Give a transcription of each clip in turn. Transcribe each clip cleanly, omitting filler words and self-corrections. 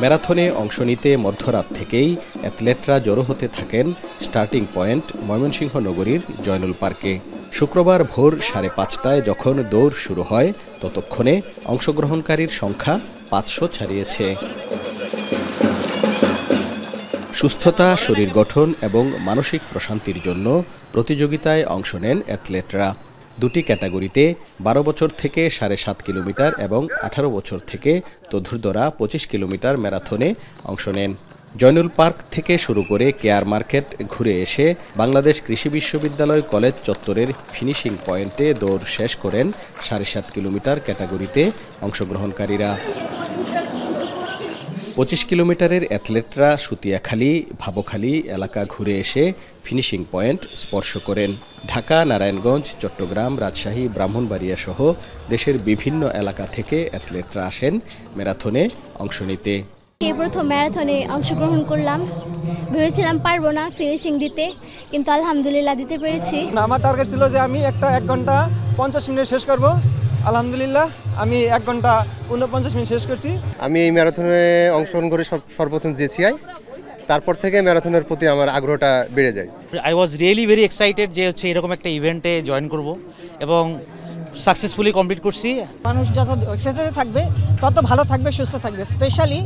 ম্যারাথনে অংশ নিতে মধ্যরাত থেকেই অ্যাথলেটরা জড়ো হতে থাকেন স্টার্টিং পয়েন্ট ময়মনসিংহ নগরীর জয়নুল পার্কে। শুক্রবার ভোর 5:30টায় যখন দৌড় শুরু হয় ততক্ষণে অংশগ্রহণকারীর সংখ্যা 500 ছাড়িয়েছে। সুস্থতা, শরীর গঠন এবং মানসিক প্রশান্তির জন্য প্রতিযোগিতায় অংশ নেন অ্যাথলেটরা। দুটি ক্যাটাগরিতে 12 বছর থেকে 7.5 কিলোমিটার এবং 18 বছর থেকে তরুণরা 25 কিলোমিটার ম্যারাথনে অংশ নেন। জয়নুল পার্ক থেকে শুরু করে কেয়ার মার্কেট ঘুরে এসে বাংলাদেশ কৃষি বিশ্ববিদ্যালয় কলেজ চত্বরের ফিনিশিং পয়েন্টে দৌড় শেষ করেন 7.5 কিলোমিটার ক্যাটাগরিতে অংশগ্রহণকারীরা। 25 কিলোমিটারের অ্যাথলেটরা সুতিয়াখালী, ভাবখালী এলাকা ঘুরে এসে ফিনিশিং পয়েন্ট স্পর্শ করেন। ঢাকা, নারায়ণগঞ্জ, চট্টগ্রাম, রাজশাহী, ব্রাহ্মণবাড়িয়া সহ দেশের বিভিন্ন এলাকা থেকে অ্যাথলেটরা আসেন ম্যারাথনে অংশ নিতে। এই প্রথম ম্যারাথনে অংশগ্রহণ করলাম, ভেবেছিলাম পারবো না ফিনিশিং দিতে, কিন্তু আলহামদুলিল্লাহ দিতে পেরেছি। আমার টার্গেট ছিল যে আমি 1 ঘন্টা 50 মিনিট শেষ করব। আলহামদুলিল্লাহ আমি 1 ঘন্টা 49 মিনিট শেষ করছি। আমি এই ম্যারাথনে অংশগ্রহণ করে সর্বপ্রথম জেসিআই, তারপর থেকে ম্যারাথনের প্রতি আমার আগ্রহটা বেড়ে যায়। I was really very excited যে এরকম একটা ইভেন্টে জয়েন করব এবং সাকসেসফুলি কমপ্লিট করছি। মানুষ যত এক্সারসাইজে থাকবে তত ভালো থাকবে, সুস্থ থাকবে। স্পেশালি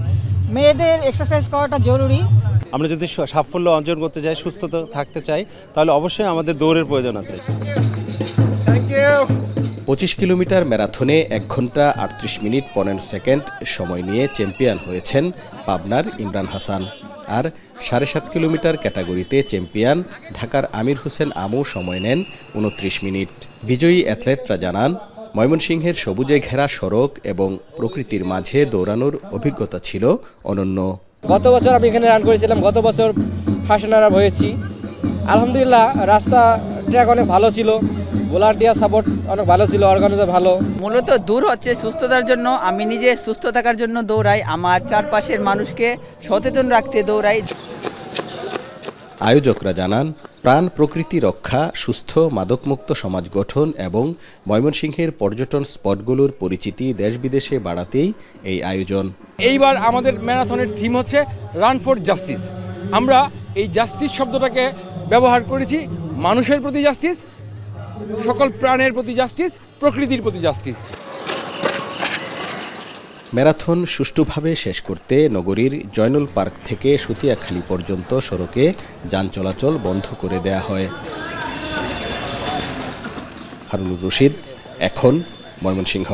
মেয়েদের এক্সারসাইজ করাটা জরুরি। আমরা যদি সাফল্য অর্জন করতে চাই, সুস্থ থাকতে চাই, তাহলে অবশ্যই আমাদের দৌড়ের প্রয়োজন আছে। 25 কিলোমিটার ম্যারাথনে 1 ঘন্টা 38 মিনিট 15 সেকেন্ড সময় নিয়ে চ্যাম্পিয়ন হয়েছেন পাবনার ইমরান হাসান। আর 7.5 কিলোমিটার ক্যাটাগরিতে চ্যাম্পিয়ন ঢাকার আমির হোসেন আমু সময় নেন 29 মিনিট। বিজয়ী অ্যাথলেটরা জানান, ময়মনসিংহের সবুজে ঘেরা সড়ক এবং প্রকৃতির মাঝে দৌড়ানোর অভিজ্ঞতা ছিল অনন্য। গত বছর আমি এখানে রান করেছিলাম, গত বছর ফার্স্ট রানার হয়েছি। আলহামদুলিল্লাহ রাস্তা ট্র্যাক অনেক ভালো ছিল, ভলান্টিয়ার সাপোর্ট অনেক ভালো ছিল, অর্গানাইজার ভালো। মূলত দূর হচ্ছে সুস্থতার জন্য। আমি নিজে সুস্থ থাকার জন্য দৌড়াই, আমার চারপাশের মানুষকে সচেতন রাখতে দৌড়াই। আয়োজকরা জানান, প্রাণ প্রকৃতি রক্ষা, সুস্থ মাদকমুক্ত সমাজ গঠন এবং ময়মনসিংহের পর্যটন স্পটগুলোর পরিচিতি দেশ বিদেশে বাড়াতেই এই আয়োজন। এইবার আমাদের ম্যারাথনের থিম হচ্ছে রান ফর জাস্টিস। আমরা এই জাস্টিস শব্দটাকে ব্যবহার করেছি মানুষের প্রতি জাস্টিস, সকল প্রাণের প্রতি জাস্টিস, প্রকৃতির প্রতি জাস্টিস। ম্যারাথন সুষ্ঠুভাবে শেষ করতে নগরীর জয়নুল পার্ক থেকে সুতিয়াখালী পর্যন্ত সড়কে যান চলাচল বন্ধ করে দেয়া হয়। হারুনুর রশিদ, এখন, ময়মনসিংহ।